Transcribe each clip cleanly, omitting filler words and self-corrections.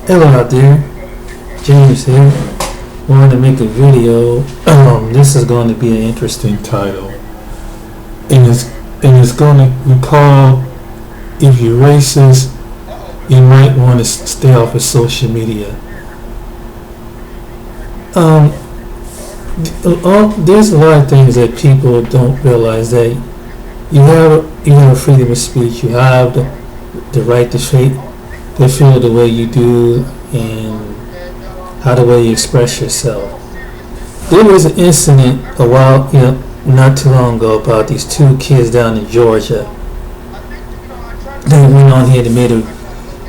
Hello out there, James here. Wanted to make a video. This is going to be an interesting title, and it's going to be called "If You're Racist, You Might Want to Stay Off of Social Media." Um, there's a lot of things that people don't realize that you have freedom of speech. You have the right to feel the way you do and how the way you express yourself. There was an incident not too long ago about these two kids down in Georgia. They went on here, they made it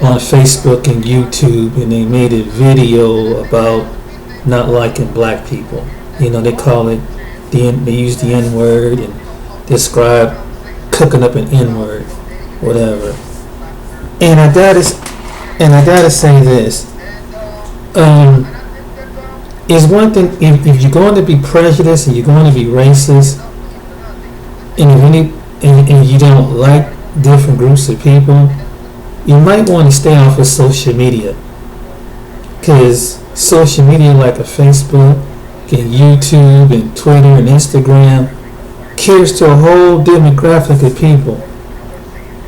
on Facebook and YouTube, and they made a video about not liking black people. They call it they use the N word and describe cooking up an N word, whatever. And I gotta say this. It's one thing if you're going to be prejudiced and you're going to be racist, and you don't like different groups of people, you might want to stay off of social media, because social media like a Facebook and YouTube and Twitter and Instagram caters to a whole demographic of people,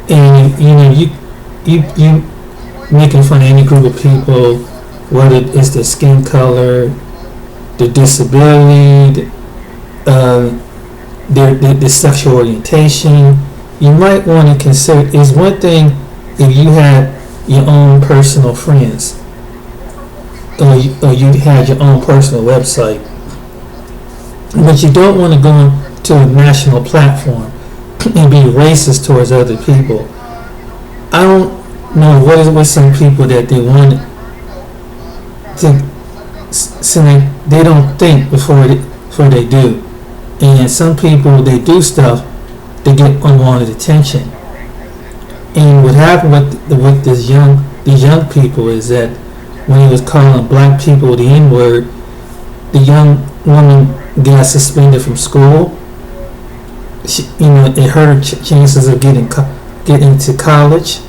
and you making fun of any group of people, whether it's their skin color, their disability, their sexual orientation. You might want to consider. It's one thing if you had your own personal friends, or you had your own personal website, but you don't want to go to a national platform and be racist towards other people. I don't know what is with some people that they want to, so they don't think before they do, and some people they do stuff, they get unwanted attention. And what happened with these young people is that when he was calling black people the N word, the young woman got suspended from school. It hurt her chances of getting into college.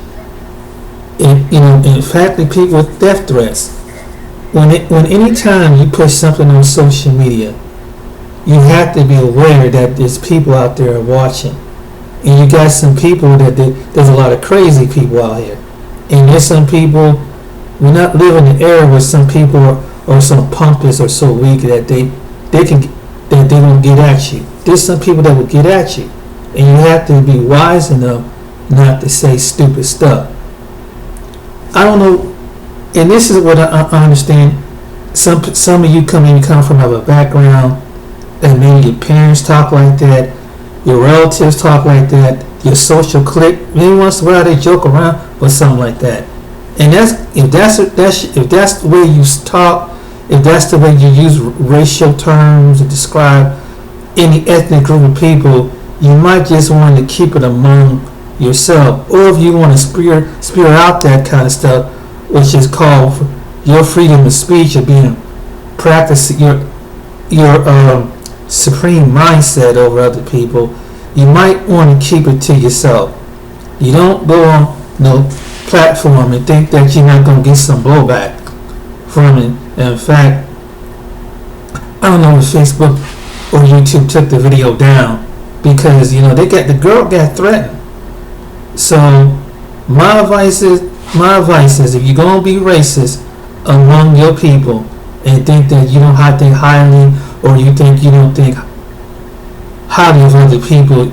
In fact, the people with death threats. When any time you put something on social media, you have to be aware that there's people out there watching, and you got some people there's a lot of crazy people out here, and there's some people. We're not living in an era where some people are so pompous or so weak that they won't get at you. There's some people that will get at you, and you have to be wise enough not to say stupid stuff. I don't know, and this is what I understand. Some of you come from a background, and maybe your parents talk like that, your relatives talk like that, your social clique. Maybe once in a while they joke around or something like that. And if that's the way you talk, if that's the way you use racial terms to describe any ethnic group of people, you might just want to keep it among yourself. Or if you want to spear out that kind of stuff, which is called your freedom of speech, or being practicing your supreme mindset over other people, you might want to keep it to yourself. You don't go on no platform and think that you're not going to get some blowback from it. And in fact, I don't know if Facebook or YouTube took the video down, because the girl got threatened. So my advice is if you're going to be racist among your people and think that you don't have to think highly, or you don't think highly of other people,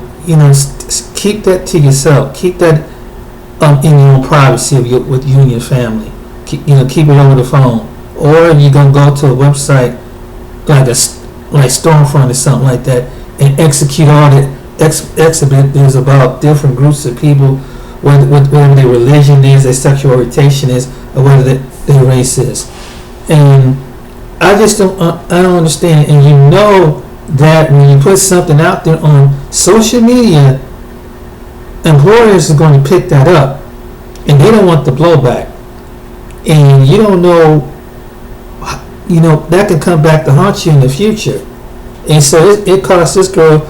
keep that to yourself. Keep that in your own privacy with you and your family. Keep it over the phone, or you're gonna go to a website like Stormfront or something like that and execute all the exhibit about different groups of people, whether their religion is, their sexual orientation is, or whether their race is. And I don't understand. And that when you put something out there on social media, employers are going to pick that up, and they don't want the blowback. And you don't know, that can come back to haunt you in the future. And so it cost this girl.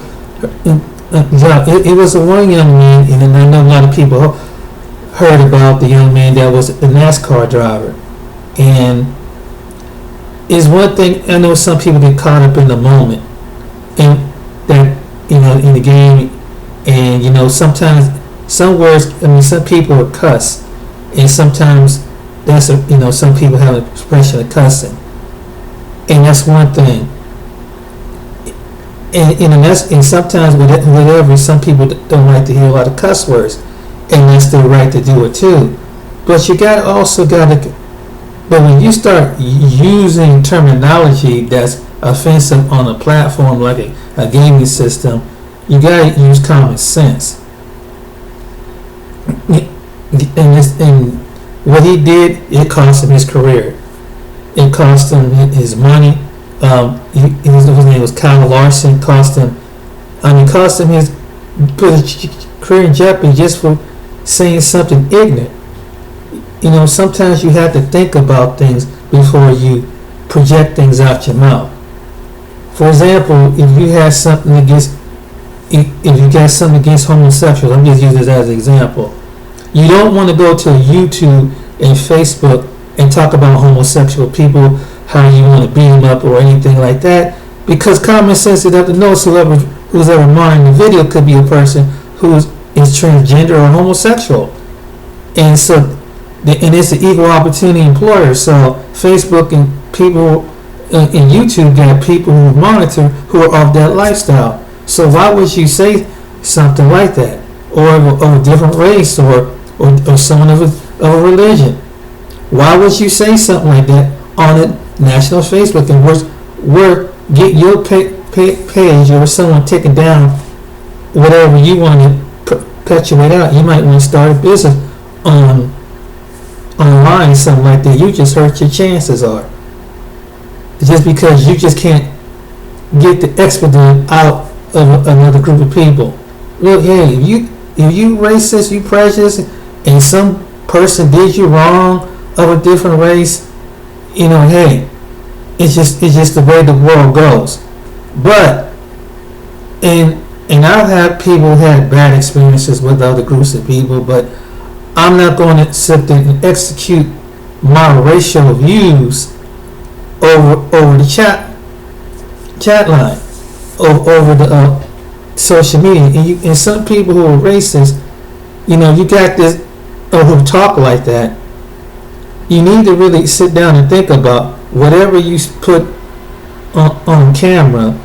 It was a one young man, and I know a lot of people heard about the young man that was a NASCAR driver, And it's one thing, I know some people get caught up in the moment, and that, in the game, and sometimes some words, some people are cuss, and sometimes that's some people have an expression of cussing, and that's one thing. And sometimes whatever, some people don't like to hear a lot of cuss words, and that's their right to do it too. But you got to. But when you start using terminology that's offensive on a platform like a gaming system, you gotta use common sense. And what he did, it cost him his career. It cost him his money. His name was Kyle Larson. Cost him put his career in jeopardy just for saying something ignorant. Sometimes you have to think about things before you project things out your mouth. For example, if you got something against homosexuals, I'm just using this as an example. You don't want to go to YouTube and Facebook and talk about homosexual people, how you want to beat them up or anything like that, because common sense enough to know who's ever minding the video could be a person who is transgender or homosexual, and it's an equal opportunity employer. So Facebook and people in YouTube got people who monitor who are of that lifestyle. So why would you say something like that, or of a different race, or someone of a religion? Why would you say something like that on a national Facebook and get your page or someone taking down whatever you want to perpetuate out? You might want to start a business online, something like that. You just hurt your chances are, just because you just can't get the expletive out of another group of people. Look, hey, if you racist, you prejudiced, and some person did you wrong of a different race, hey, it's just the way the world goes. But and I've had people had bad experiences with other groups of people, but I'm not going to sit there and execute my racial views over the chat line, over the social media. And some people who are racist, you got this, or who talk like that. You need to really sit down and think about whatever you put on camera,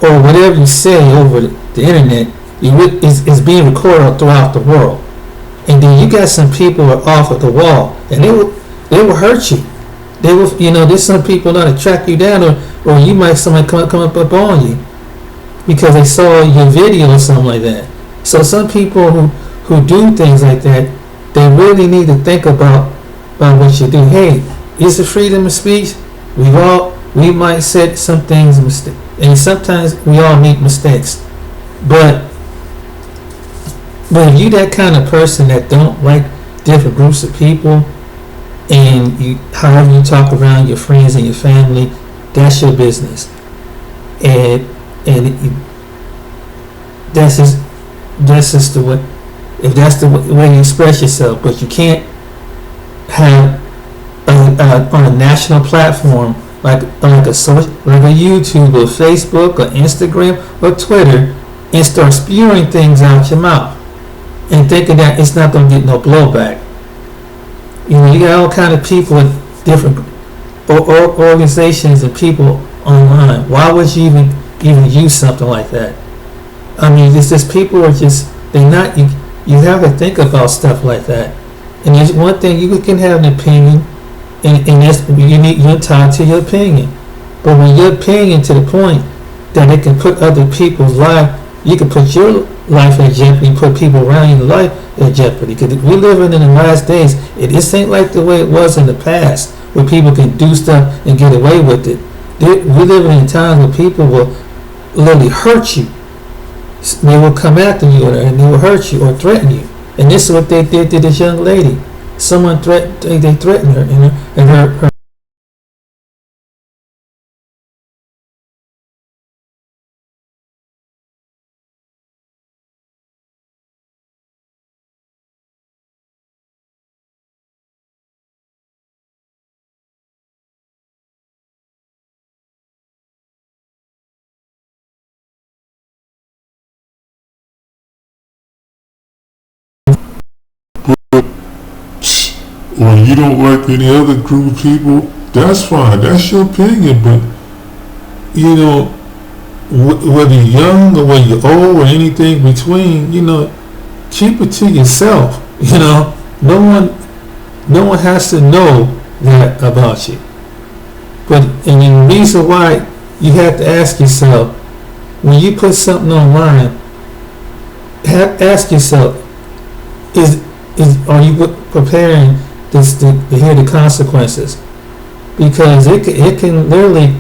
or whatever you say over the internet is being recorded throughout the world. And then you got some people who are off at the wall, and they will hurt you. They will, there's some people that track you down, or you might somebody come up on you because they saw your video or something like that. So some people who do things like that, they really need to think about what you do. Hey, it's a freedom of speech. We might say some things mistake, and sometimes we all make mistakes, but if you that kind of person that don't like different groups of people, and however you talk around your friends and your family, that's your business, and that's just the way, if that's the way you express yourself. But you can't have on a national platform like a YouTube or Facebook or Instagram or Twitter, and start spewing things out your mouth and thinking that it's not going to get no blowback. You got all kind of people in different organizations and people online. Why would you even use something like that? It's just people are just, they're not. You have to think about stuff like that. And there's one thing, you can have an opinion, and that's you're entitled to your opinion. But when your opinion to the point that it can put other people's life, you can put your life at jeopardy, put people around your life at jeopardy. Because we're living in the last days. This ain't like the way it was in the past, where people can do stuff and get away with it. We're living in times where people will literally hurt you. They will come after you, and they will hurt you or threaten you. And this is what they did to this young lady. Someone they threatened her, and her when you don't like any other group of people, that's fine. That's your opinion. But you know, whether you're young or whether you're old or anything between, keep it to yourself. No one has to know that about you. But and the reason why you have to ask yourself when you put something online, ask yourself, are you preparing this to hear the consequences? Because it can literally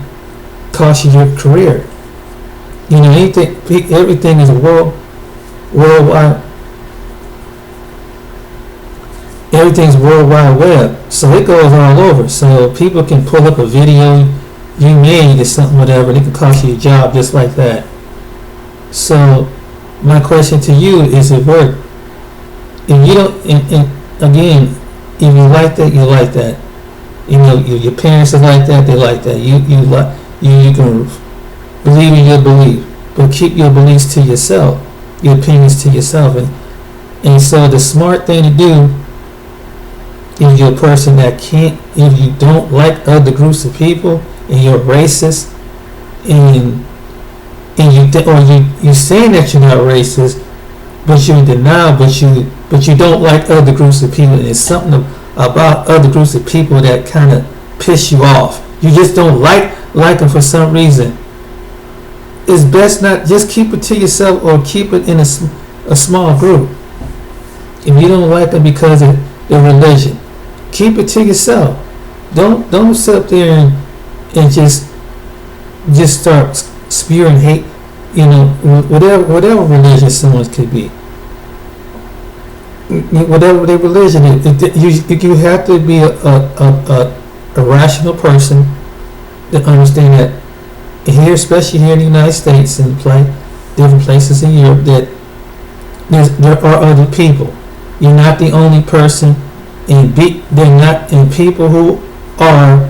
cost you your career. Everything is worldwide. Everything's World Wide Web, so it goes all over. So people can pull up a video you made or something, whatever, and it can cost you a job just like that. So my question to you is, it work? If you don't, and again, if you like that, you like that. Your parents are like that, they like that. You can believe in your belief, but keep your beliefs to yourself, your opinions to yourself. And so the smart thing to do, if you're a person that can't, if you don't like other groups of people and you're racist, and you're saying that you're not racist, but you're in denial, but you don't like other groups of people, and there's something about other groups of people that kind of piss you off. You just don't like them for some reason. It's best not, just keep it to yourself or keep it in a small group. If you don't like them because of their religion, keep it to yourself. Don't sit up there and just start spewing hate. Whatever religion someone could be, whatever their religion is, you have to be a rational person to understand that here, especially here in the United States and different places in Europe, that there are other people. You're not the only person, and people who are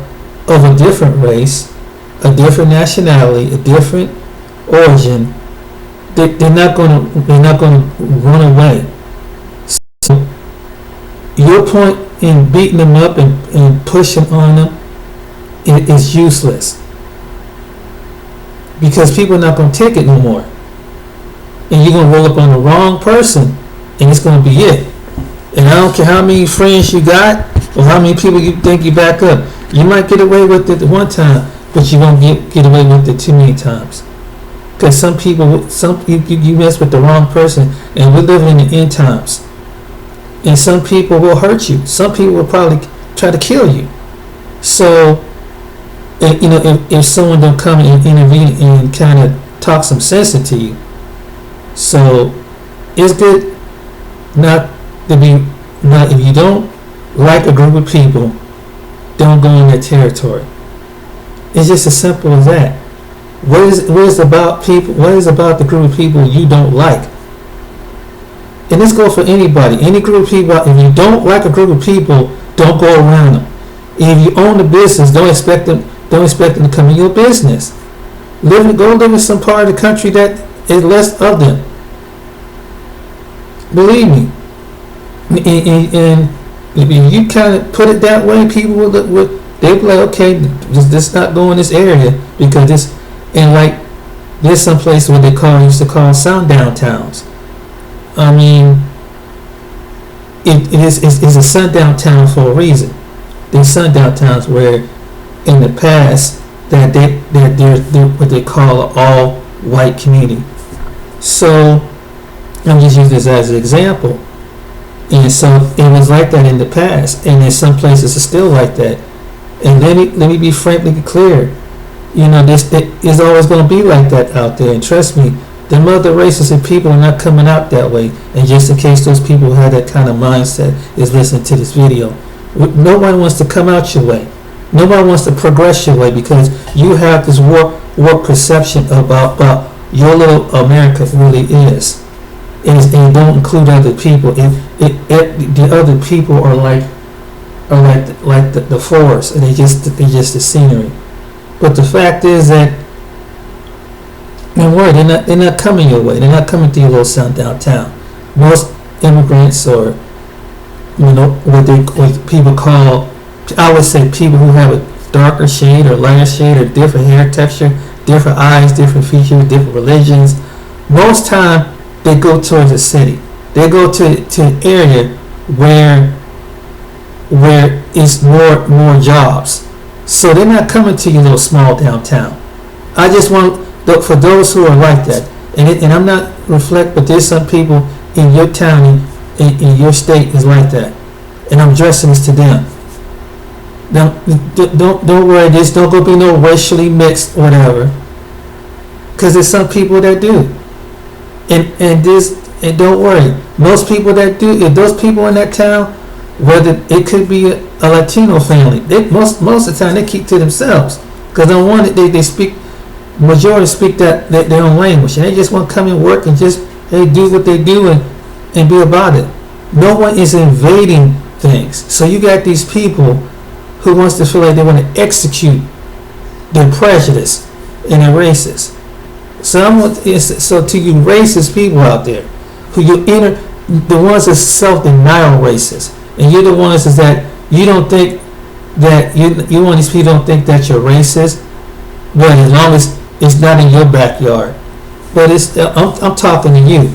of a different race, a different nationality, a different origin, they're not going to run away. So your point in beating them up and pushing on them is useless, because people are not going to take it no more, and you're going to roll up on the wrong person, and it's going to be it. And I don't care how many friends you got or how many people you think you back up. You might get away with it one time, but you won't get away with it too many times. Because some people, you mess with the wrong person, and we're living in the end times. And some people will hurt you. Some people will probably try to kill you. So, if someone don't come and intervene and kind of talk some sense into you, so it's good if you don't like a group of people, don't go in their territory. It's just as simple as that. What is about people? What is about the group of people you don't like? And this goes for anybody, any group of people. If you don't like a group of people, don't go around them. If you own a business, don't expect them to come in your business. Go live in some part of the country that is less of them. Believe me. And if you kind of put it that way, people they'll be like, okay, this not go in this area, because this, and like there's some place where used to call sundown towns. I mean, it's a sundown town for a reason. There's sundown towns where in the past that they're what they call an all white community. So I'm just using this as an example. And so it was like that in the past, and in some places it's still like that. And let me be frankly clear. This is always going to be like that out there. And trust me, the other races and people are not coming out that way. And just in case those people have that kind of mindset is listening to this video, nobody wants to come out your way. Nobody wants to progress your way, because you have this warped perception about your little America really is. And don't include other people. The other people are like the forest, and they're just the scenery. But the fact is that, they're not coming your way. They're not coming to your little sundown town. Most immigrants or what people call, I would say, people who have a darker shade or lighter shade or different hair texture, different eyes, different features, different religions. Most time they go towards the city. They go to an area where it's more jobs. So they're not coming to your little small downtown. I just want, for those who are like that, and I'm not reflect, but there's some people in your town, in your state is like that, and I'm addressing this to them. Now, don't worry, there's not gonna be no racially mixed whatever, because there's some people that do, and don't worry, most people that do, if those people in that town, whether it could be a Latino family, most of the time they keep to themselves, because they speak, majority speak their own language, and they just want to come and work and just do what they do and be about it. No one is invading things. So you got these people who wants to feel like they want to execute their prejudice and their races. So to you racist people out there, who the ones that self-denial racists, and you're the ones is that you don't think that you want these people don't think that you're racist, but as long as it's not in your backyard. But I'm talking to you,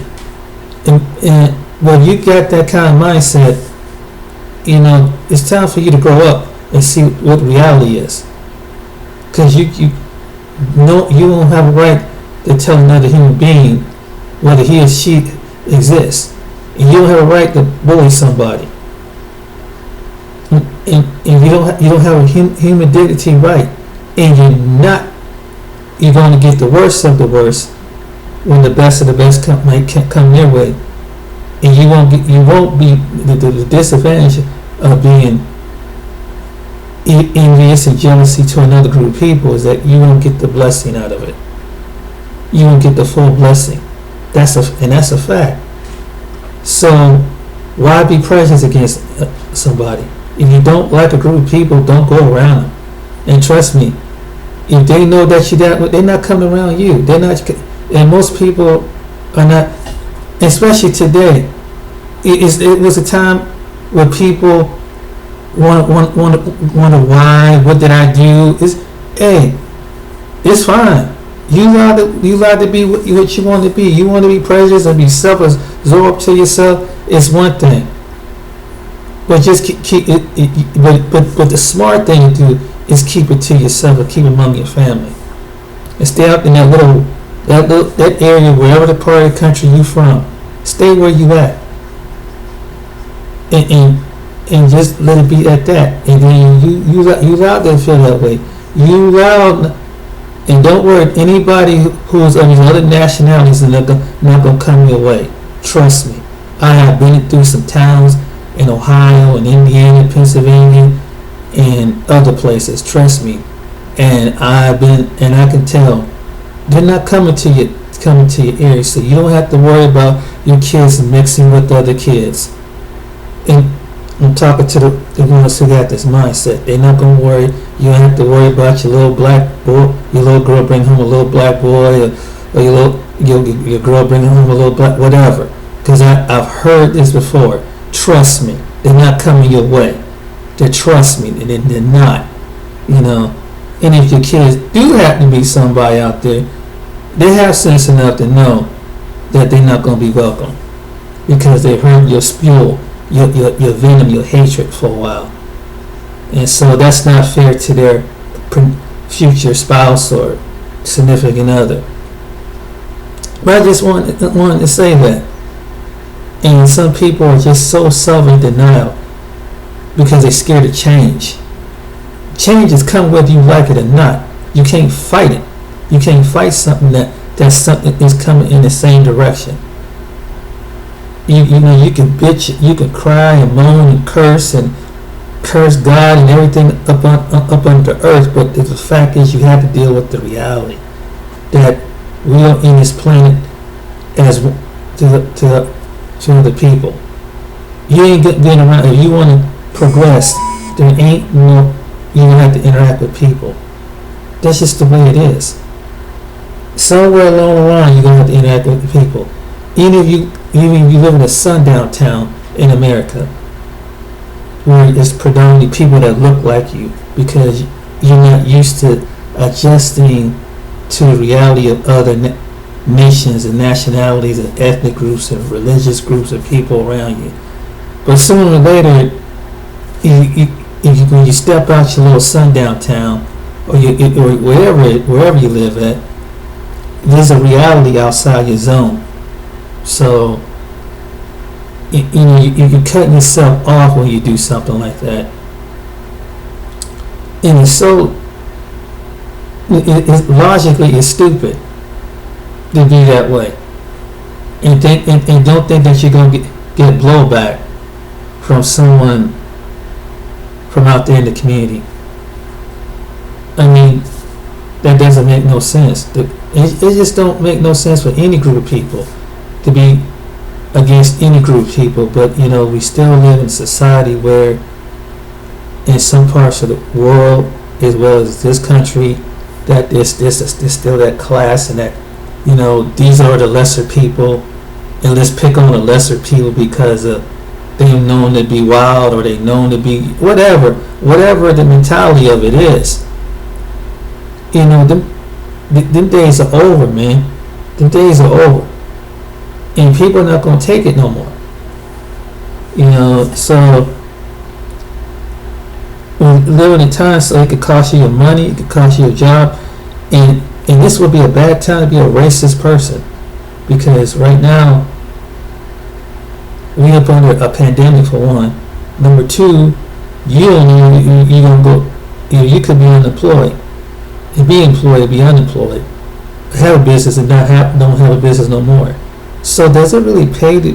and when you got that kind of mindset, it's time for you to grow up and see what reality is. Because you don't have a right to tell another human being whether he or she exists, and you don't have a right to bully somebody, and you don't have a human dignity right, and you're going to get the worst of the worst when the best of the best can't come their way, and you won't be the disadvantage of being envious and jealousy to another group of people is that you won't get the blessing out of it. You won't get the full blessing. That's a fact. So why be prejudiced against somebody? If you don't like a group of people, don't go around them. And trust me, if they know that they're not coming around you. They're not, and most people are not. Especially today, it was a time where people wonder why. What did I do? It's fine. You allowed to be what you want to be. You want to be prejudiced and be self-absorbed to yourself. It's one thing. But just keep it. But the smart thing to do is keep it to yourself or keep it among your family, and stay out in that area, wherever the part of the country you from. Stay where you at, and just let it be at that. And then you allowed to feel that way. You allowed, and don't worry. Anybody who's of these other nationalities is not gonna come your way. Trust me. I have been through some towns in Ohio and Indiana, Pennsylvania, and other places. Trust me. And I can tell they're not coming to your area, so you don't have to worry about your kids mixing with other kids. And I'm talking to the ones who got this mindset. They're not gonna worry. You don't have to worry about your little black boy, your little girl bring home a little black boy, or your girl bring home a little black whatever. Because I've heard this before. Trust me, they're not coming your way. Trust me, they're not. And if your kids do happen to be somebody out there, they have sense enough to know that they're not going to be welcome, because they heard your spew, your venom, your hatred for a while. And so that's not fair to their future spouse or significant other. But I just wanted to say that. And some people are just so self-in-denial because they're scared of change. Change has come whether you like it or not. You can't fight it. You can't fight something that's something is coming in the same direction. You can bitch, you can cry and moan and curse God and everything up under earth, but the fact is you have to deal with the reality that we are in this planet as to the people. You ain't getting around. If you want to progress, there ain't no. You don't have to interact with people. That's just the way it is. Somewhere along the line, you're gonna have to interact with the people. Even if you live in a sundown town in America, where it's predominantly people that look like you, because you're not used to adjusting to the reality of other nations and nationalities and ethnic groups and religious groups of people around you. But sooner or later, when you step out your little sundown town, or wherever you live at, there's a reality outside your zone. So you're cutting yourself off when you do something like that, and logically it's stupid to be that way, and don't think that you're gonna get blowback from someone from out there in the community. I mean, that doesn't make no sense. It just don't make no sense for any group of people to be against any group of people. But we still live in a society where, in some parts of the world as well as this country, that there's still that class, and that these are the lesser people, and let's pick on the lesser people because of they're known to be wild, or they known to be whatever the mentality of it is. Them days are over, man. Them days are over, and people are not gonna take it no more. So we live in a time, so it could cost you your money, it could cost you your job, and this would be a bad time to be a racist person, because right now we up under a pandemic, for one. Number two, you don't know you're gonna go. You could be unemployed, and be employed, be unemployed, have a business and don't have a business no more. So does it really pay to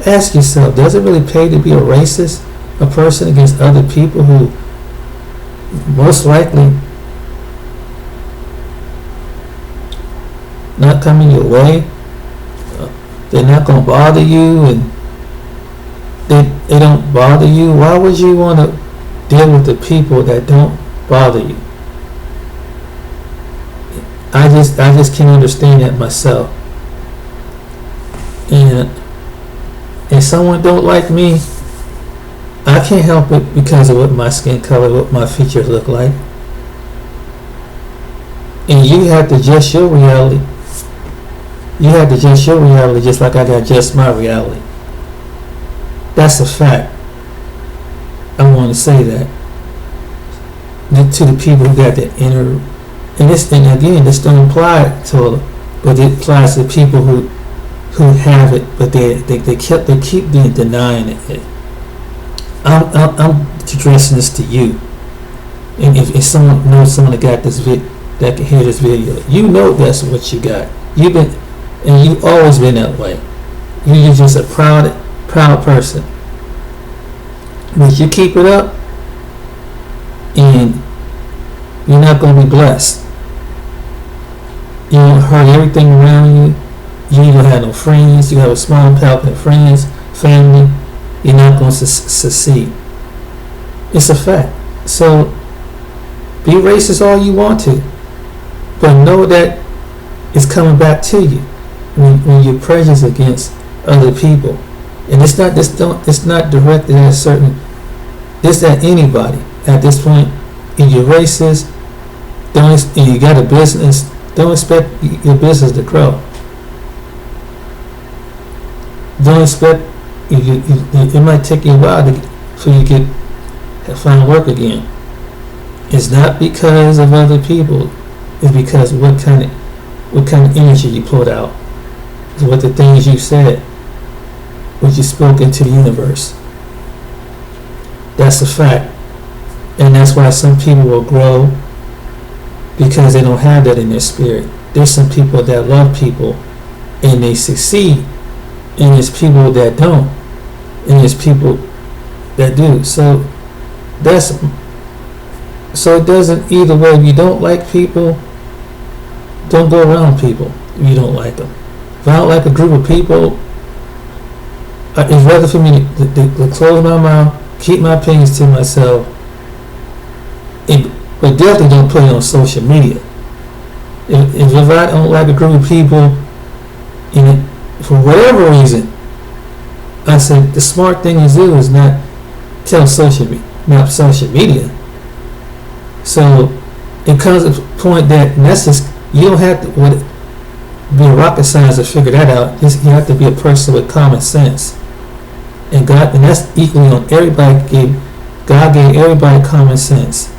ask yourself? Does it really pay to be a racist, a person against other people who most likely not coming your way? They're not gonna bother you, and they don't bother you. Why would you want to deal with the people that don't bother you? I just can't understand that myself. And if someone don't like me, I can't help it because of what my skin color, what my features look like. And you have to adjust your reality. You have to adjust your reality just like I got to adjust my reality. That's a fact. I want to say that to the people who got that inner, and this thing again, this don't apply to, but it applies to people who have it, but they keep denying it. I'm addressing this to you, and if someone knows someone that got this that can hear this video, that's what you got. You've always been that way. You're just a proud person. But you keep it up, and you're not going to be blessed. You don't hurt everything around you. You don't have no friends. You have a small palette of friends, family. You're not going to succeed. It's a fact. So be racist all you want to, but know that it's coming back to you when you're prejudiced against other people. And it's not directed at certain. It's at anybody at this point. If you're racist, and you got a business, don't expect your business to grow. Don't expect. It might take you a while before you get find work again. It's not because of other people. It's because what kind of energy you put out. It's what the things you said, what you spoke into the universe. That's a fact. And that's why some people will grow, because they don't have that in their spirit. There's some people that love people and they succeed, and there's people that don't, and there's people that do. So it doesn't either way. If you don't like people, don't go around people if you don't like them. If I don't like a group of people, it's rather for me to close my mouth, keep my opinions to myself, but definitely don't put it on social media. If I don't like a group of people, and for whatever reason, I said the smart thing to do is not tell not social media. So it comes to a point that that's just, you don't have to be a rocket science to figure that out. You have to be a person with common sense. And that's equally on everybody. God gave everybody common sense.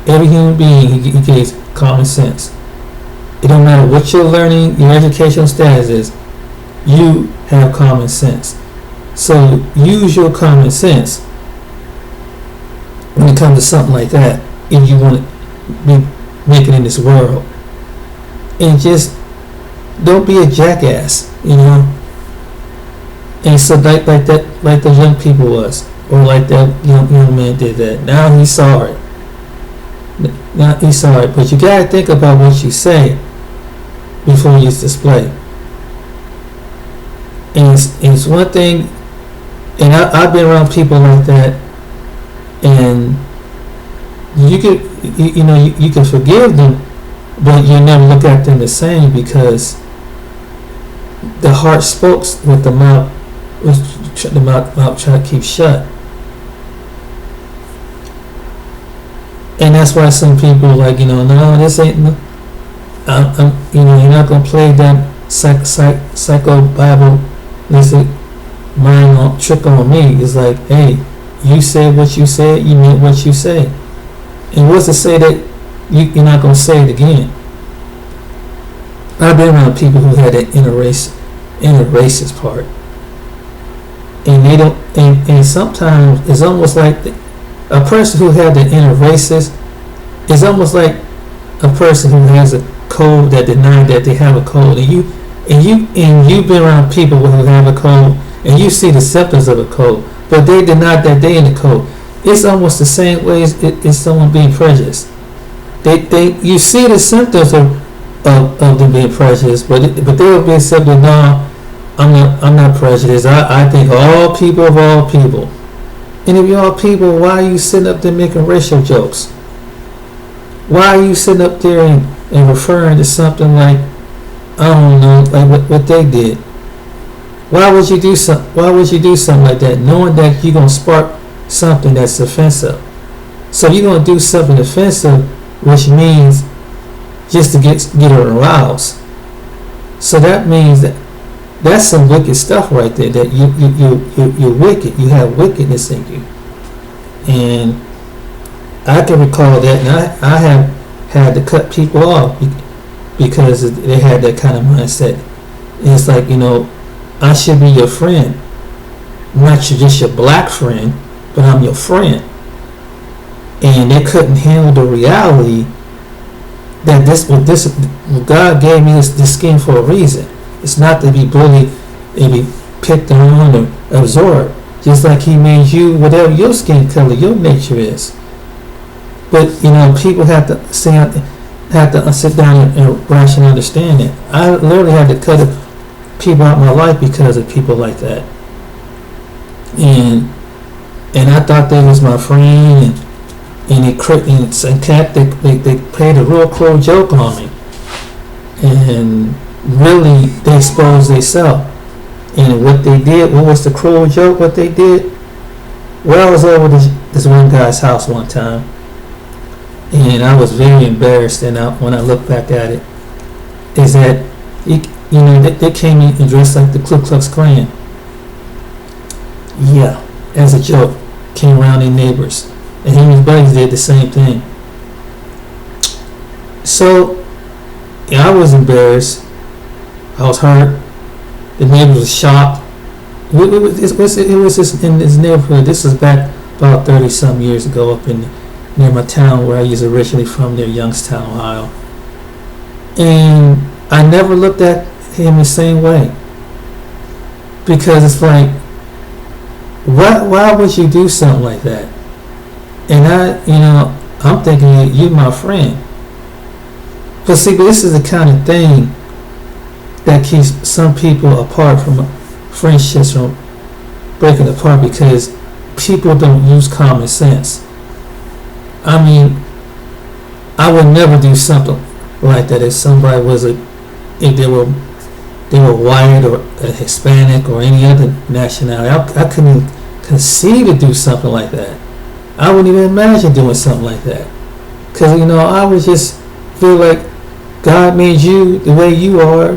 Every human being, he gave common sense. It don't matter what you're learning, your educational status is, you have common sense. So use your common sense when it comes to something like that, if you want to be making in this world. And just don't be a jackass, you know. And so like the young people was, or like that young man did that. Now he's sorry. But you gotta think about what you say before you display. And it's one thing, and I've been around people like that, and you can forgive them, but you never look at them the same, because the heart spoke with the mouth. The mouth trying to keep shut. And that's why some people are like, no, this ain't, you're not going to play that psycho Bible mind trick on me. It's like, hey, you said what you said, you meant what you say. And what's to say that you're not going to say it again? I've been around people who had that inner racist part. And they don't, and sometimes it's almost like a person who had the inner racist is almost like a person who has a cold that denied that they have a cold. And you've been around people who have a cold, and you see the symptoms of a cold, but they deny that they in the cold. It's almost the same way as someone being prejudiced. You see the symptoms of them being prejudiced, but they'll be accepted. No, I'm not prejudiced. I think all people of all people. And if you're all people, why are you sitting up there making racial jokes? Why are you sitting up there and referring to something like, I don't know, like what they did? Why would you do something like that, knowing that you're gonna spark something that's offensive? So you're gonna do something offensive, which means just to get her aroused. So that means that's some wicked stuff right there. That you're wicked. You have wickedness in you. And I can recall that, and I have had to cut people off because they had that kind of mindset. And it's like, I should be your friend, not just your black friend, but I'm your friend. And they couldn't handle the reality that God gave me this skin for a reason. It's not to be bullied and be picked on or absorbed. Just like he made you, whatever your skin color, your nature is. But people have to sit down and rationally understand it. I literally had to cut people out of my life because of people like that. And I thought they was my friend, and they played a real cruel joke on me. And really, they exposed themselves. And what they did, what was the cruel joke, what they did? Well, I was over this one guy's house one time, and I was very embarrassed, and when I look back at it, is that, they came in and dressed like the Ku Klux Klan. Yeah, as a joke, came around their neighbors. And him and his buddies did the same thing. So, I was embarrassed. I was hurt. The neighbors were shocked. It was just in this neighborhood. This was back about 30-some years ago up near my town where I was originally from, near Youngstown, Ohio. And I never looked at him the same way. Because it's like, why would you do something like that? And I'm thinking, you my friend. But see, this is the kind of thing that keeps some people apart from friendships, from breaking apart, because people don't use common sense. I mean, I would never do something like that if somebody if they were white or a Hispanic or any other nationality. I couldn't conceive to do something like that. I wouldn't even imagine doing something like that. Because, I would just feel like God made you the way you are,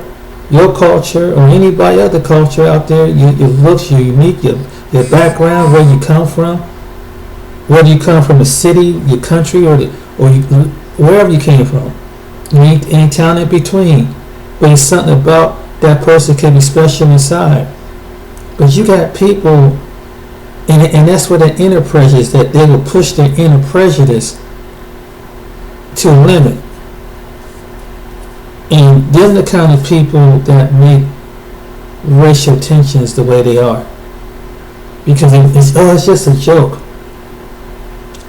your culture, or anybody other culture out there, your looks, your unique, your background, where you come from, whether you come from a city, your country, or wherever you came from, any town in between. But it's something about that person can be special inside. But you got people, and that's where the inner prejudice, that they will push their inner prejudice to a limit. And they're the kind of people that make racial tensions the way they are. Because it's just a joke.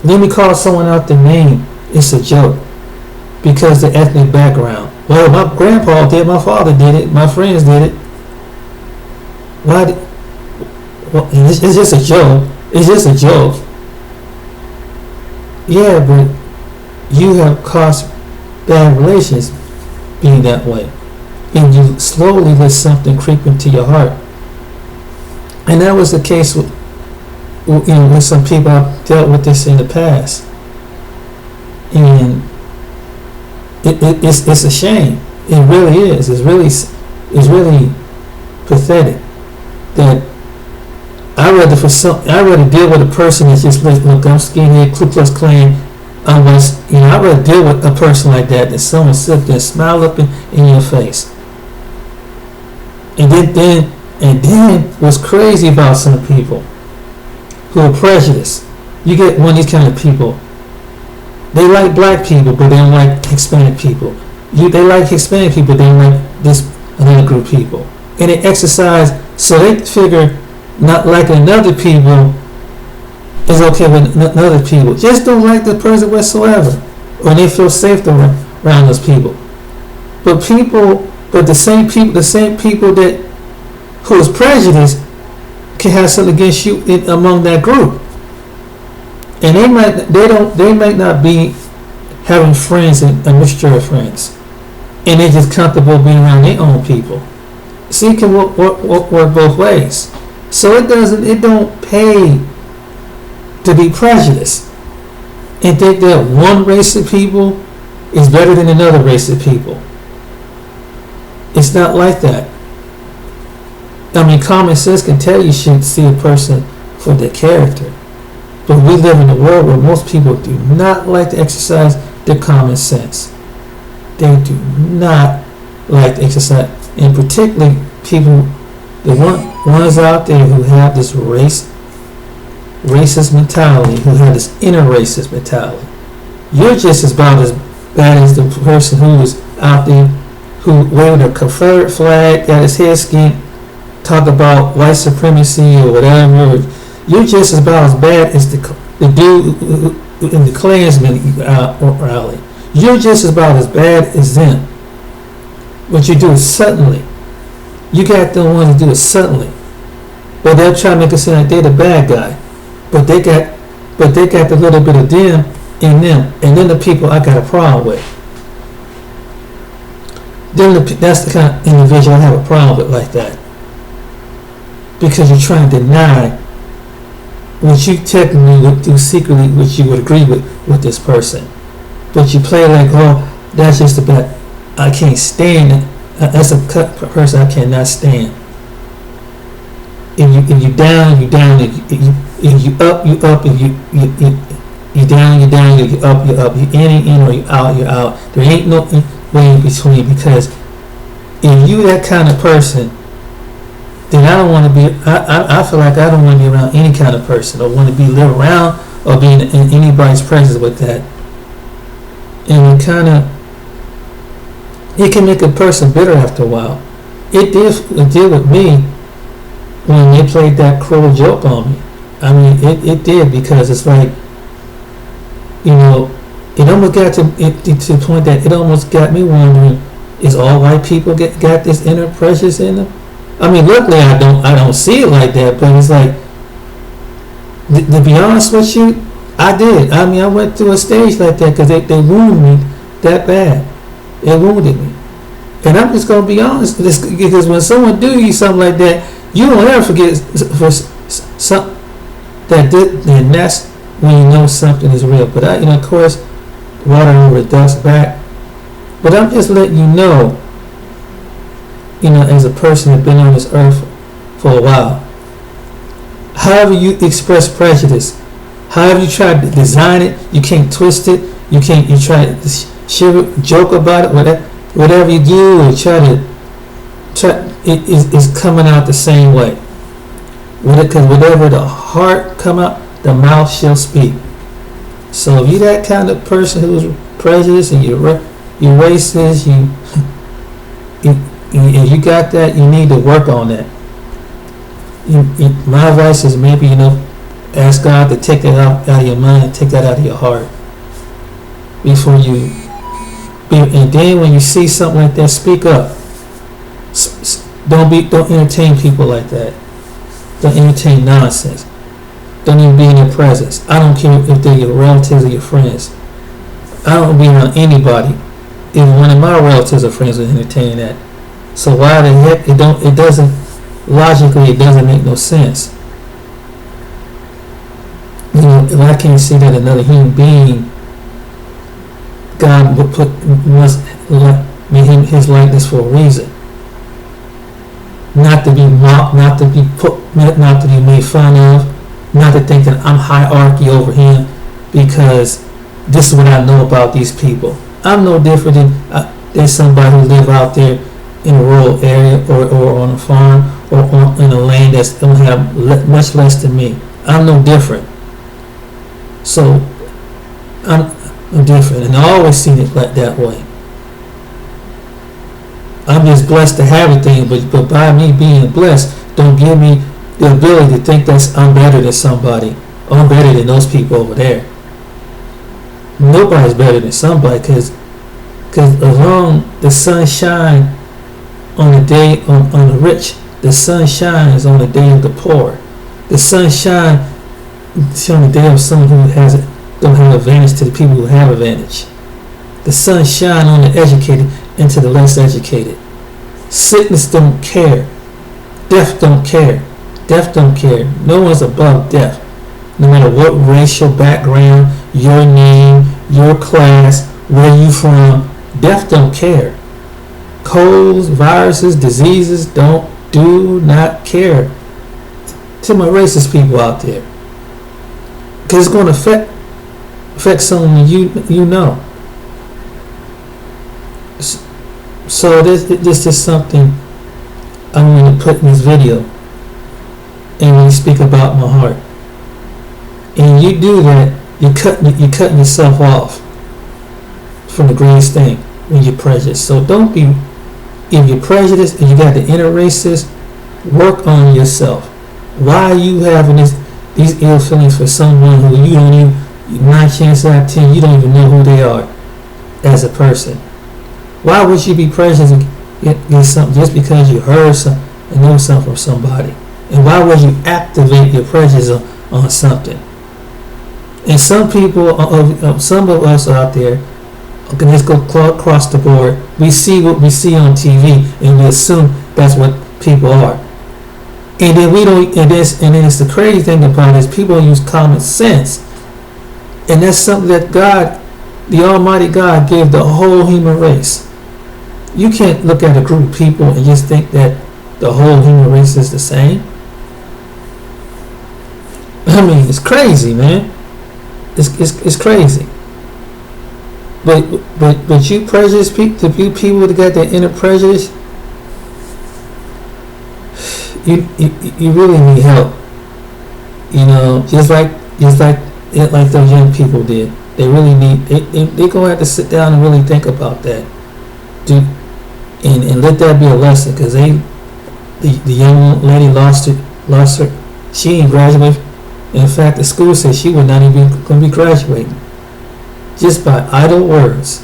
Let me call someone out their name, it's a joke. Because the ethnic background. Well, my grandpa did, my father did it, my friends did it. Why? Well, it's just a joke. It's just a joke. Yeah, but you have caused bad relations being that way. And you slowly let something creep into your heart. And that was the case with some people. I've dealt with this in the past. And it's a shame. It really is. It's really pathetic that I'd rather deal with a person that's just like, look, I'm skinhead, Ku Klux Klan. I'd rather deal with a person like that than someone sit there and smile up in your face. And then what's crazy about some people who are prejudiced, you get one of these kind of people. They like black people, but they don't like Hispanic people. They like Hispanic people, they don't like this another group of people. And they exercise, so they figure not liking another people is okay with other people. Just don't like the person whatsoever, or they feel safe around those people. But the same people that who is prejudiced can have something against you among that group. And they might not be having friends and a mixture of friends, and they're just comfortable being around their own people. See, it can work both ways. So it don't pay to be prejudiced and think that one race of people is better than another race of people. It's not like that. I mean, common sense can tell you should see a person for their character. But we live in a world where most people do not like to exercise their common sense. They do not like to exercise, and particularly people, the ones out there who have this racist mentality, who have this inner racist mentality. You're just about as bad as the person who is out there who waved a Confederate flag, got his hair skinned, talk about white supremacy or whatever. You're just about as bad as the dude in the Klansman rally. You're just about as bad as them. What you do is suddenly. You got the ones that do it suddenly. But they'll try to make it seem like they're the bad guy. But they got the little bit of them in them. And then the people I got a problem with. That's the kind of individual I have a problem with like that. Because you're trying to deny what you technically would do secretly, which you would agree with this person. But you play like, oh, that's just about, I can't stand it. That's a person I cannot stand. If you down, you down. If you up, you up. If you down, you down. If you up, you up. You in, or you out, you out. There ain't no way in between, because if you that kind of person, then I don't want to be. I feel like I don't want to be around any kind of person, or want to live around, or be in anybody's presence with that. And it can make a person bitter after a while. It did with me when they played that cruel joke on me. I mean, it did, because it's like, it almost got to the point that it almost got me wondering, is all white people got this inner prejudice in them? I mean, luckily I don't see it like that, but it's like, to be honest with you, I did. I mean, I went through a stage like that because they wounded me that bad. They wounded me. And I'm just going to be honest, because when someone do you something like that, you don't ever forget for then that's when you know something is real. But of course, water over ducks back. But I'm just letting you know, as a person that's been on this earth for a while, however you express prejudice, however you try to design it, you can't twist it. You try to joke about it, whatever you do, or it is coming out the same way. Because whatever the heart come out, the mouth shall speak. So if you're that kind of person who's prejudiced and you're racist, you got that, you need to work on that. My advice is maybe ask God to take that out of your mind, take that out of your heart before you. And then when you see something like that, speak up. Don't entertain people like that. Don't entertain nonsense. Don't even be in their presence. I don't care if they're your relatives or your friends. I don't be around anybody if one of my relatives or friends would entertain that. So why the heck it doesn't make no sense. If I can't see that another human being, God must make him his likeness for a reason. Not to be mocked, not to be made fun of, not to think that I'm hierarchy over him because this is what I know about these people. I'm no different than somebody who live out there in a rural area or on a farm or in a land that's don't have much less than me. I'm no different. So I'm different, and I always seen it like that way. I'm just blessed to have everything, but by me being blessed, don't give me the ability to think that I'm better than somebody. Or I'm better than those people over there. Nobody's better than somebody, because as long the sun shines on the day on the rich, the sun shines on the day of the poor. The sun shines on the day of someone who don't have advantage to the people who have advantage. The sun shines on the educated and to the less educated. Sickness don't care. Death don't care. Death don't care. No one's above death. No matter what racial background, your name, your class, where you from, death don't care. Colds, viruses, diseases do not care. To my racist people out there, because it's going to affect someone you know. So this is something I'm going to put in this video, and when you speak about my heart, and you do that, you're cutting yourself off from the greatest thing when you're prejudiced. So don't be, if you're prejudiced and you got the inner racist, work on yourself. Why are you having these ill feelings for someone who you don't even, 9 chances out of 10, you don't even know who they are as a person? Why would you be prejudiced against something just because you heard something and know something from somebody? And why would you activate your prejudice on something? And some people, some of us out there, okay, let's go across the board. We see what we see on TV, and we assume that's what people are. And then we don't. And then it's the crazy thing about it is people use common sense, and that's something that God, the Almighty God, gave the whole human race. You can't look at a group of people and just think that the whole human race is the same. I mean, it's crazy, man. It's crazy. But you prejudice people, the people that got that inner prejudice, you really need help. Just like those young people did. They really need. They gonna have to sit down and really think about that, dude, and let that be a lesson. Because the young lady lost her. She ain't graduated. In fact, the school said she would not even going to be graduating. Just by idle words.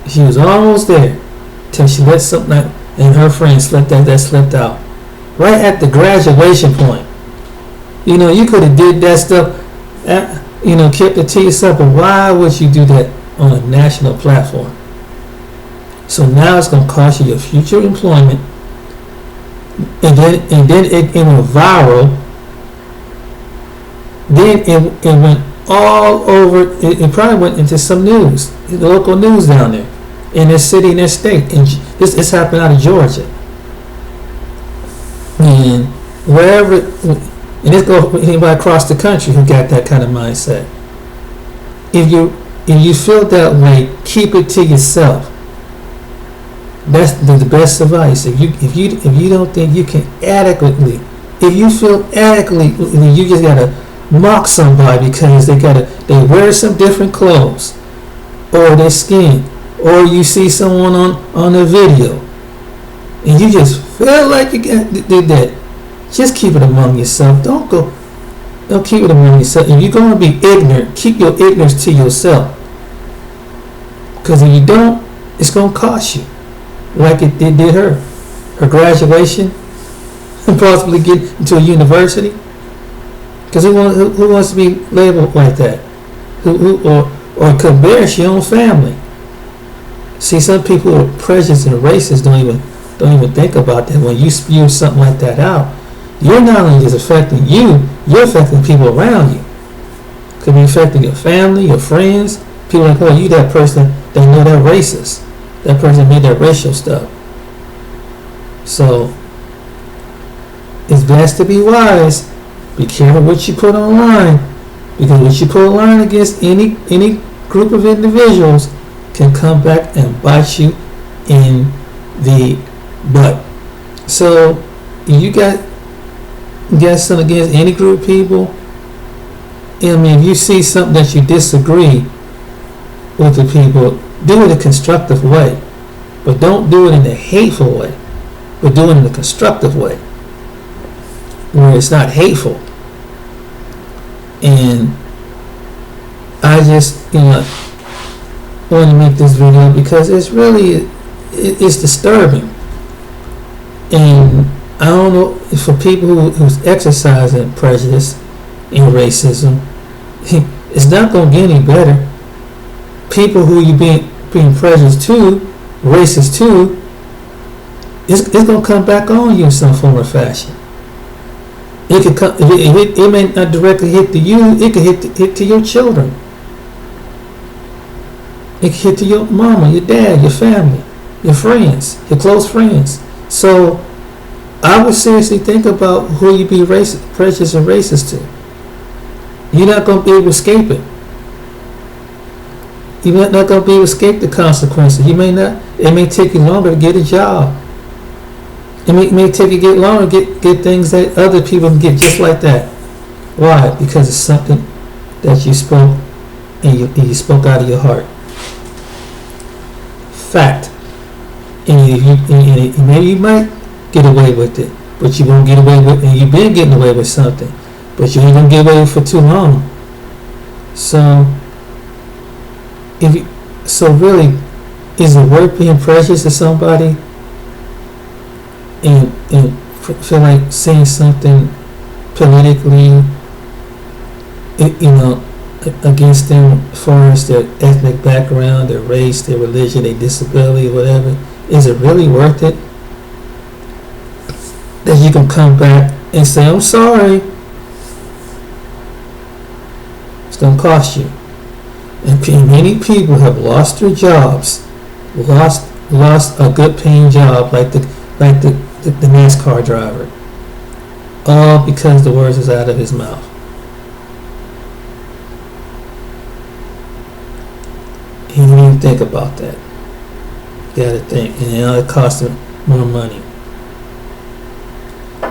She was almost there till she let something out, and her friends let that slipped out. Right at the graduation point. You could have did that stuff, kept it to yourself, but why would you do that on a national platform? So now it's going to cost you your future employment, and then it went viral. Then it went all over. It probably went into some news, the local news down there, in their city, in their state. And this happened out of Georgia. And wherever, and this goes for anybody across the country who got that kind of mindset. If you feel that way, keep it to yourself. That's the best advice. If you don't think you can adequately, if you feel adequately, you just gotta mock somebody because they wear some different clothes, or their skin, or you see someone on a video, and you just feel like you did that. Just keep it among yourself. Don't keep it among yourself. If you're gonna be ignorant, keep your ignorance to yourself. Because if you don't, it's gonna cost you. Like it did her graduation, and possibly get into a university. Because who wants to be labeled like that? Or could embarrass your own family? See, some people who are prejudiced and racist don't even think about that. When you spew something like that out, you're not only just affecting you, you're affecting people around you. Could be affecting your family, your friends. People like, oh, you that person, they know they're racist. That person made that racial stuff. So it's best to be wise. Be careful what you put online, because what you put online against any group of individuals can come back and bite you in the butt. So you got something against any group of people. I mean, if you see something that you disagree with the people, do it in a constructive way, but don't do it in a hateful way, but do it in a constructive way where it's not hateful. And I just want to make this video because it's disturbing, and I don't know, for people who's exercising prejudice and racism, it's not going to get any better. People who you being prejudiced to, racist to, it's going to come back on you in some form or fashion. It could come. It may not directly hit to you. It could hit to your children. It could hit to your mama, your dad, your family, your friends, your close friends. So I would seriously think about who you be prejudiced and racist to. You're not going to be able to escape it. You're not going to be able to escape the consequences. You may not. It may take you longer to get a job. It may take you longer to get things that other people can get just like that. Why? Because it's something that you spoke, and you spoke out of your heart. Fact. And maybe you might get away with it, but you won't get away with it. And you've been getting away with something, but you ain't gonna get away with it for too long. So really, is it worth being precious to somebody and feel like saying something politically, against them as far as their ethnic background, their race, their religion, their disability, whatever? Is it really worth it that you can come back and say, I'm sorry? It's going to cost you. And many people have lost their jobs, lost a good paying job, like the NASCAR driver, all because the words is out of his mouth. He didn't even think about that. You gotta think, and it costs him more money.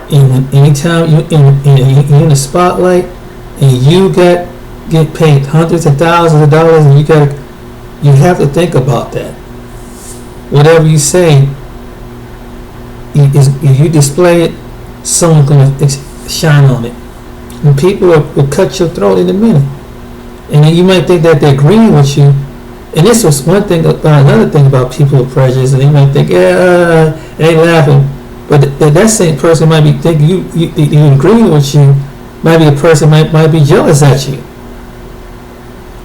And anytime you're in the spotlight and you get paid hundreds of thousands of dollars, and you have to think about that. Whatever you say, if you display it, someone's going to shine on it, and people will cut your throat in a minute. And then you might think that they're agreeing with you. And this was one thing about another thing about people with prejudice, and they might think, they laughing, but that same person might be thinking you agreeing with you. Might be a person might be jealous at you,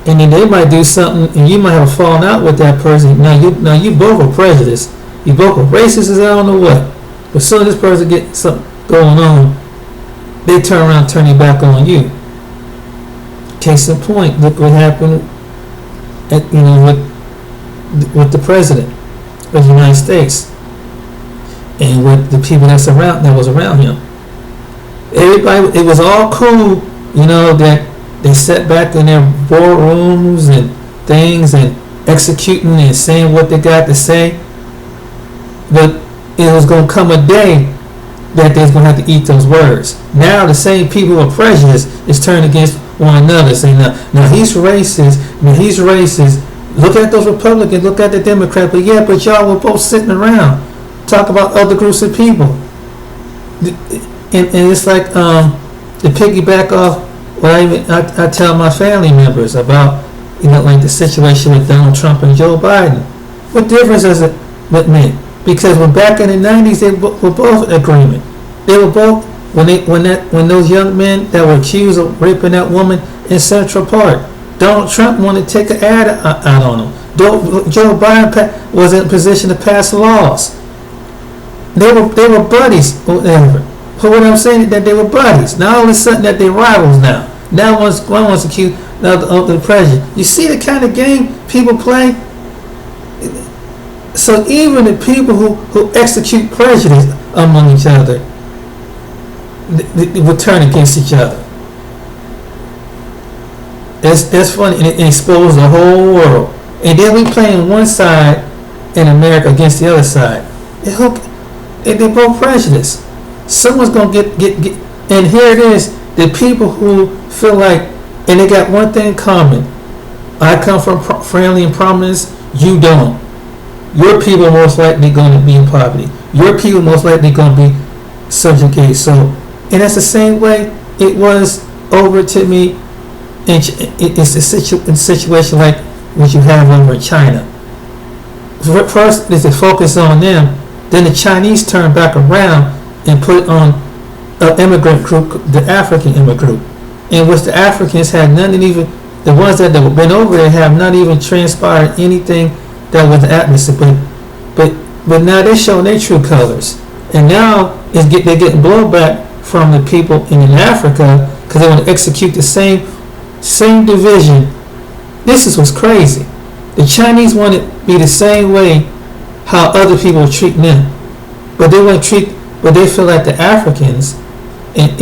and then they might do something, and you might have fallen out with that person. Now you both are prejudiced, you both are racist as I don't know what. But as soon as this person gets something going on, they turn around, turning back on you. Case in point, look what happened with the president of the United States and with the people that was around him. Everybody, it was all cool, that they sat back in their boardrooms and things and executing and saying what they got to say. But it was going to come a day that they're going to have to eat those words. Now the same people who are prejudiced is turned against one another, saying, now he's racist, Look at those Republicans, look at the Democrats, but y'all were both sitting around talk about other groups of people. And it's like to piggyback off what I tell my family members about, like the situation with Donald Trump and Joe Biden. What difference does it make? Because when back in the 90s, they were both in agreement. They were both, when those young men that were accused of raping that woman in Central Park, Donald Trump wanted to take an ad out on them. Joe Biden was in a position to pass laws. They were buddies, whatever. But what I'm saying is that they were buddies. Now all of a sudden that they're rivals now. Now one one's accused of the president. You see the kind of game people play? So even the people who execute prejudice among each other, they will turn against each other. That's funny, and it exposed the whole world. And then we playing one side in America against the other side. They're both prejudiced. Someone's gonna get, and here it is. The people who feel like, and they got one thing in common. I come from family and prominence. You don't. Your people are most likely going to be in poverty. Your people most likely going to be subjugated. So, and that's the same way it was over to me. It's a situation like what you have over in China. First, there's a focus on them. Then the Chinese turn back around and put on an immigrant group, the African immigrant group, in which the Africans had nothing even, the ones that have been over there have not even transpired anything that was the atmosphere. But now they're showing their true colors. And now they're getting blowback from the people in Africa because they want to execute the same division. This is what's crazy. The Chinese want to be the same way how other people are treating them, but they feel like the Africans and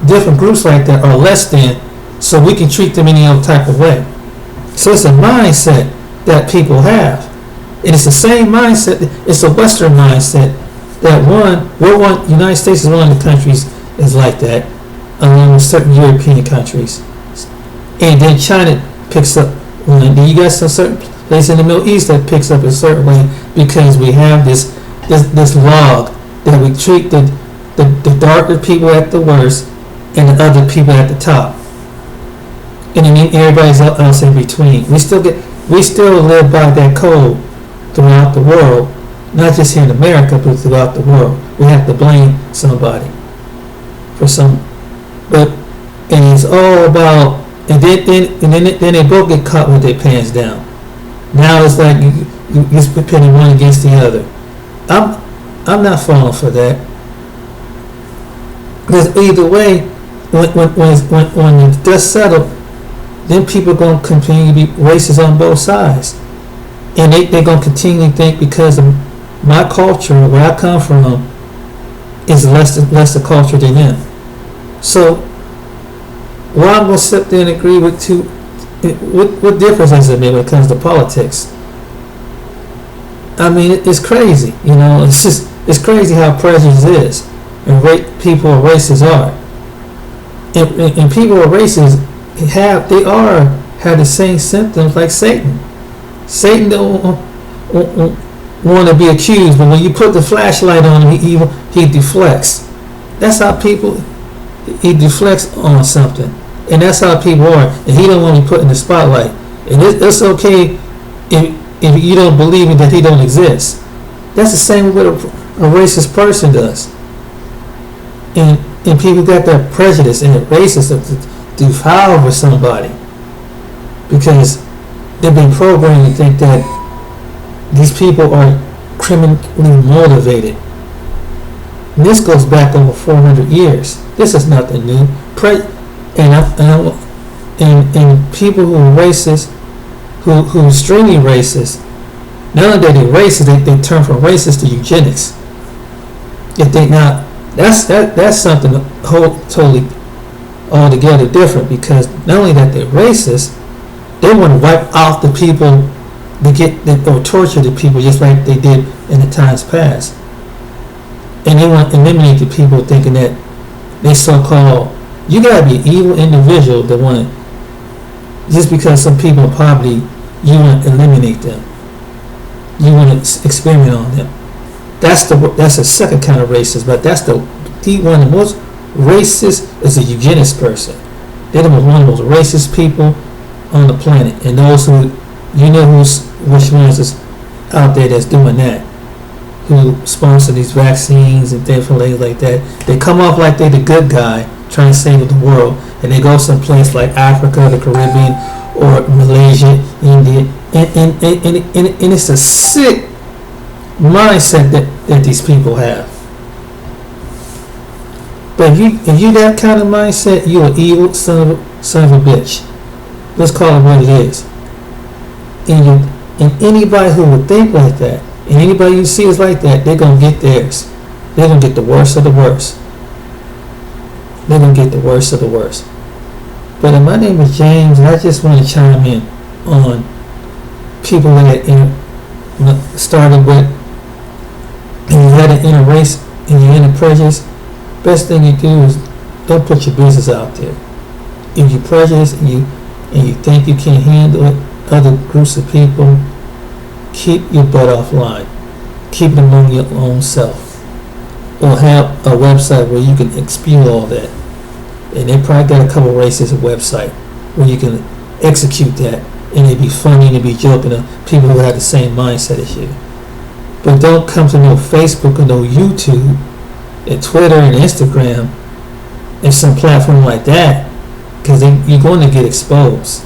different groups like that are less than, so we can treat them any other type of way. So it's a mindset that people have, and it's the same mindset. It's a Western mindset that United States is one of the countries is like that, along with certain European countries. And then China picks up. Then you got some certain place in the Middle East that picks up a certain way because we have this log that we treat the darker people at the worst and the other people at the top, and then everybody's else in between. We still live by that code throughout the world, not just here in America, but throughout the world. We have to blame somebody for some, and it's all about. And then they both get caught with their pants down. Now it's like you're pitting one against the other. I'm not falling for that. Because either way, when the dust settles, then people are going to continue to be racist on both sides, and they're going to continue to think because of my culture, where I come from, is less a culture than them. So. Well, I'm going to sit there and agree with two. What difference does it make when it comes to politics? I mean, it's crazy. It's crazy how prejudice is, and people are racist are. And people who are racist have the same symptoms like Satan. Satan don't want to be accused, but when you put the flashlight on him, he deflects. That's how he deflects on something, and that's how people are. And he don't want to be put in the spotlight. And it's okay if you don't believe that he don't exist. That's the same way a racist person does. And people got that prejudice and racist to devour with somebody because they've been programmed to think that these people are criminally motivated. And this goes back over 400 years. This is nothing new. And people who are racist, who are extremely racist, not only that they're racist, they turn from racist to eugenics. If they now, that's something totally altogether different, because not only that they're racist, they want to wipe out the people or torture the people just like they did in the times past. And they want to eliminate the people thinking that they so-called, you gotta be an evil individual that want to, just because some people in poverty, you want to eliminate them. You want to experiment on them. That's a second kind of racist, but that's the one of the most racist is a eugenist person. They're one of the most racist people on the planet, and those who, you know which ones is out there that's doing that, who sponsor these vaccines and different things like that. They come off like they're the good guy trying to save the world, and they go someplace like Africa, the Caribbean, or Malaysia, India, and it's a sick mindset that these people have. But if you that kind of mindset, you're an evil son of a bitch. Let's call it what it is. And anybody who would think like that, and anybody you see is like that, they're gonna get theirs. They're gonna get the worst of the worst. They're gonna get the worst of the worst. But my name is James, and I just want to chime in on people that started with, and you had an inner race and you're inner prejudice. Best thing you do is don't put your business out there. If you're prejudiced and you think you can't handle it, other groups of people, keep your butt offline. Keep it among your own self. Or have a website where you can spew all that. And they probably got a couple racist website where you can execute that, and it'd be funny and it'd be joking to people who have the same mindset as you. But don't come to no Facebook or no YouTube and Twitter and Instagram and some platform like that, because you're going to get exposed.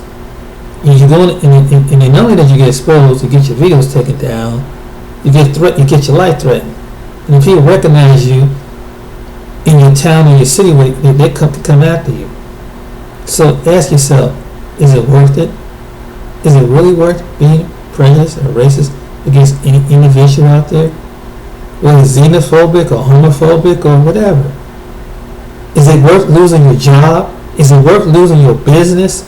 And you're going to, and not only that you get exposed, you get your videos taken down, you get your life threatened. And if people recognize you in your town or your city, they come after you. So ask yourself, is it worth it? Is it really worth being prejudiced or racist against any individual out there? Whether it's xenophobic or homophobic or whatever. Is it worth losing your job? Is it worth losing your business?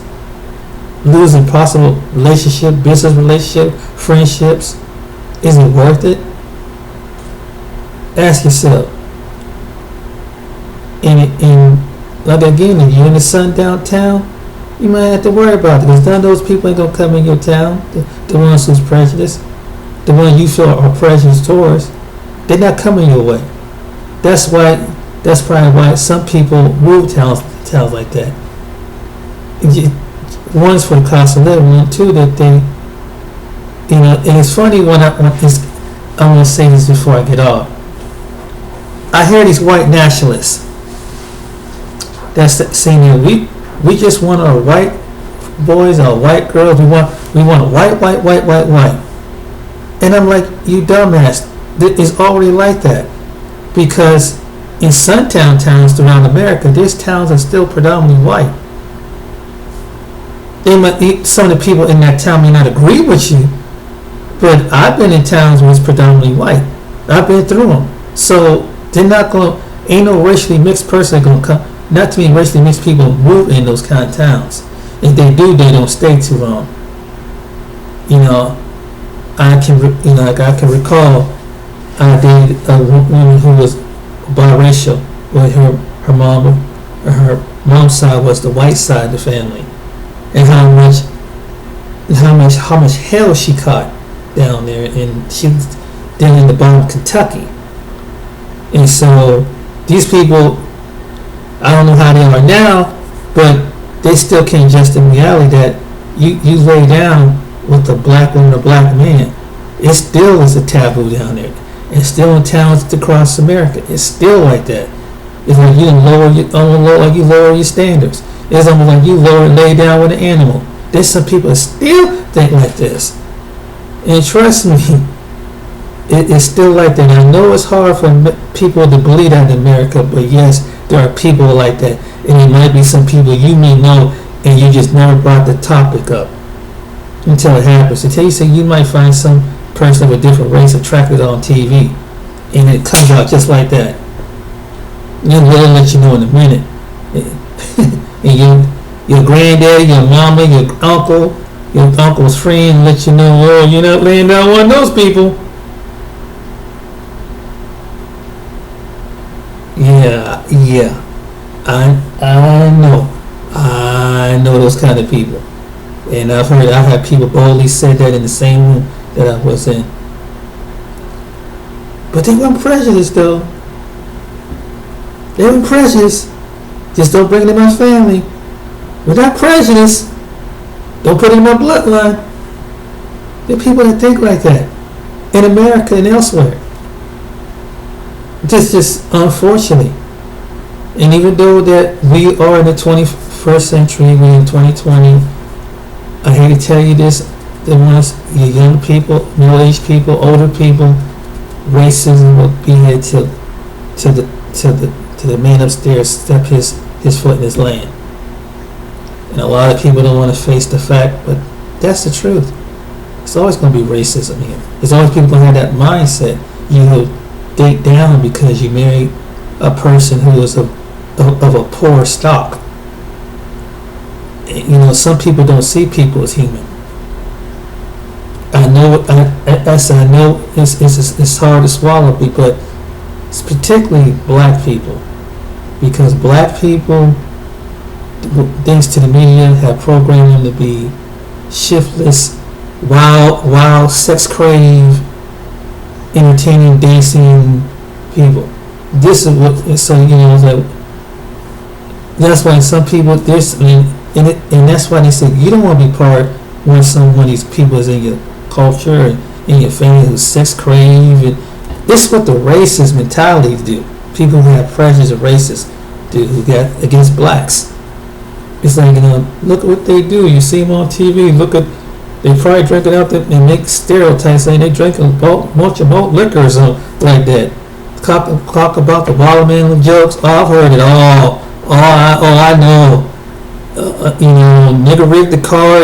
Losing possible relationship, business relationship, friendships? Is it worth it? Ask yourself. And like again, if you're in the sun downtown, you might have to worry about it, because none of those people ain't gonna come in your town. The ones who's prejudiced, the ones you feel are prejudiced towards, they're not coming your way. That's probably why some people move towns like that. One's for the cost of living, one too that they, and it's funny when I want to say this before I get off. I hear these white nationalists that's saying we just want our white boys, our white girls, we want white. And I'm like, you dumbass, it's already like that. Because in sundown towns throughout America, these towns are still predominantly white. Some of the people in that town may not agree with you, but I've been in towns where it's predominantly white. I've been through them. So they're not going to, ain't no racially mixed person going to come. Not too many racially mixed people move in those kind of towns. If they do, they don't stay too long. I can recall I dated a woman who was biracial, where her mom's side was the white side of the family, and how much hell she caught down there, and she was down in the bottom of Kentucky. And so these people, I don't know how they are now, but they still can't just in reality that you lay down with a black woman or black man. It still is a taboo down there. It's still in towns across America. It's still like that. It's like you lower your standards. It's almost like you lay down with an animal. There's some people that still think like this. And trust me, it's still like that. I know it's hard for people to believe that in America, but yes, there are people like that. And it might be some people you may know and you just never brought the topic up until it happens. Until you say you might find some person of a different race attracted on TV, and it comes out just like that. And they'll let you know in a minute. And your granddaddy, your mama, your uncle's friend let you know, oh, you're not laying down one of those people. Yeah. I know those kind of people. And I've had people boldly said that in the same room that I was in. But they weren't prejudiced though. They weren't prejudiced. Just don't bring it in my family. Without prejudice, don't put it in my bloodline. There are people that think like that in America and elsewhere. Just unfortunately. And even though that we are in the 21st century, we're in 2020, I hate to tell you this, the ones, your young people, middle-aged people, older people, racism will be here till the man upstairs step his foot in his land. And a lot of people don't want to face the fact, but that's the truth. It's always going to be racism here. There's always people going to have that mindset. You will date down because you married a person who is of a poor stock. You know, some people don't see people as human. I know it's hard to swallow, but it's particularly black people, because black people, thanks to the media, have programmed them to be shiftless, wild, sex crave, entertaining, dancing people. This is what, so you know, like, that's why some people and that's why they say you don't want to be part when some of these people is in your culture and in your family who's sex crave. And this is what the racist mentalities do. People who have prejudice or racist do, who got against blacks. It's like, you know, look at what they do. You see them on TV. Look at, they probably drink it out there and make stereotypes saying they drink a bunch of malt liquor or something like that. Talk about the watermelon jokes. Oh, I've heard it all. I know. You know, nigga rigged the car.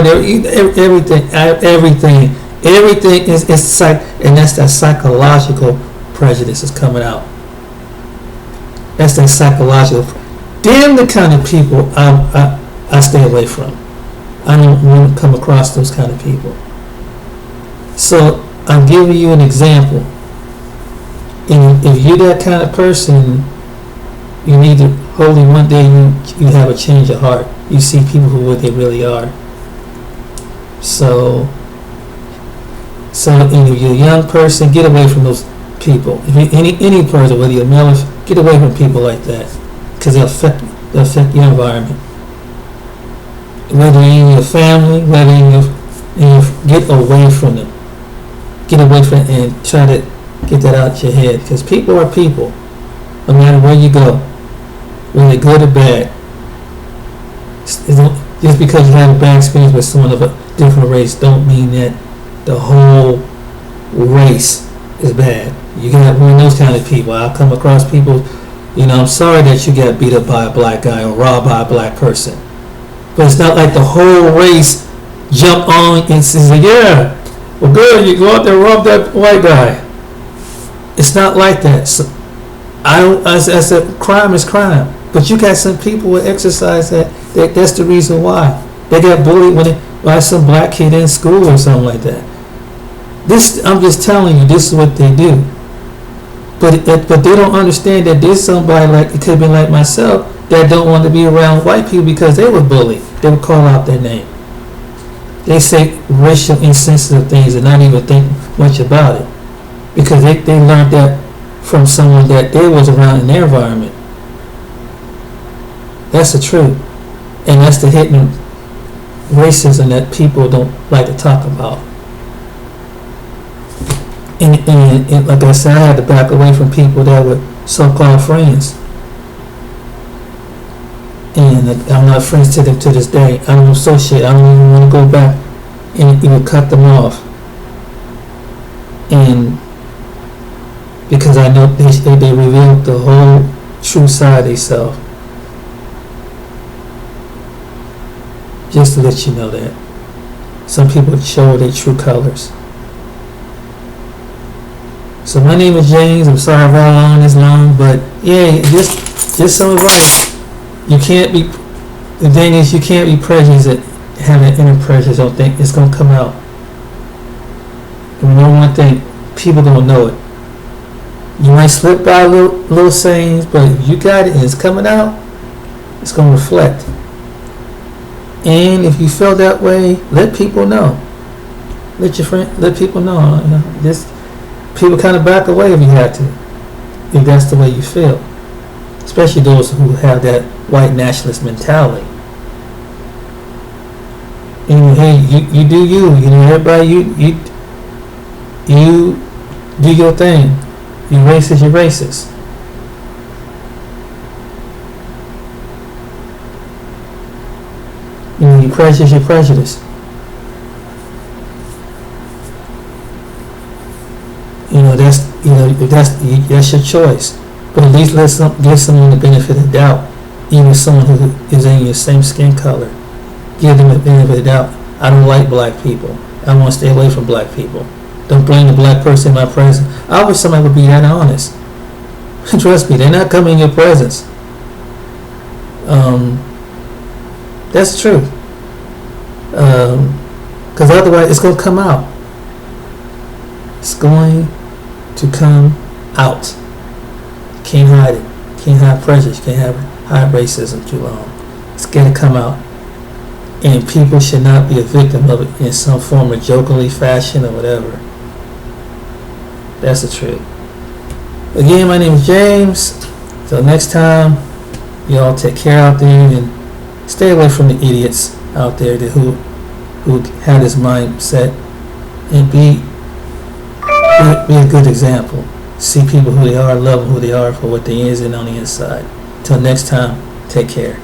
Everything is psych, and that's that psychological prejudice is coming out. That's that psychological. Damn the kind of people I stay away from. I don't want to come across those kind of people. So I'm giving you an example. And if you're that kind of person, you need to, hopefully one day you have a change of heart. You see people who what they really are. So if you're a young person, get away from those people. If you're any person, whether you're male, get away from people like that, because they'll affect your environment. Whether you're in your family, whether get away from them. Get away from it and try to get that out your head, because people are people, no matter where you go, whether good or bad. Just because you have a bad experience with someone of a different race don't mean that the whole race is bad. You can have one of those kind of people. I'll come across people, you know, I'm sorry that you got beat up by a black guy or robbed by a black person, but it's not like the whole race jump on and says, yeah, well good, you go out there and rob that white guy. It's not like that. So I said crime is crime, but you got some people who exercise that that's the reason why they got bullied by some black kid in school or something like that. This, I'm just telling you, this is what they do. But they don't understand that there's somebody, like, it could have been like myself, that don't want to be around white people because they were bullied. They would call out their name. They say racial insensitive things and not even think much about it, because they learned that from someone that they was around in their environment. That's the truth. And that's the hidden racism that people don't like to talk about. And like I said, I had to back away from people that were so-called friends. And I'm not friends to them to this day. I don't associate. I don't even want to go back and even cut them off. And because I know they revealed the whole true side of themselves. Just to let you know that. Some people show their true colors. So my name is James. I'm sorry I've run on this long, but yeah, just some advice. You can't be. The thing is, you can't be prejudiced at having inner prejudice. Don't think it's gonna come out. And we know one thing: people don't know it. You might slip by little sayings, but if you got it and it's coming out, it's gonna reflect. And if you feel that way, let people know. Let people know. Just people kind of back away if you have to, if that's the way you feel. Especially those who have that white nationalist mentality. And hey, you do you. You know, everybody, you do your thing. You racist, you're racist. You prejudice, you're prejudiced. That's your choice. But at least give someone the benefit of the doubt. Even someone who is in your same skin color, give them the benefit of the doubt. I don't like black people. I want to stay away from black people. Don't blame the black person in my presence. I wish somebody would be that honest. Trust me, they're not coming in your presence. That's true. Because otherwise, it's going to come out. It's going to come out. Can't hide it. Can't hide prejudice. Can't hide racism too long. It's going to come out. And people should not be a victim of it in some form of jokingly fashion or whatever. That's the truth. Again, my name is James. Till next time, y'all take care out there and stay away from the idiots out there who have this mindset, and be a good example. See people who they are, love who they are for what they is and on the inside. Till next time, take care.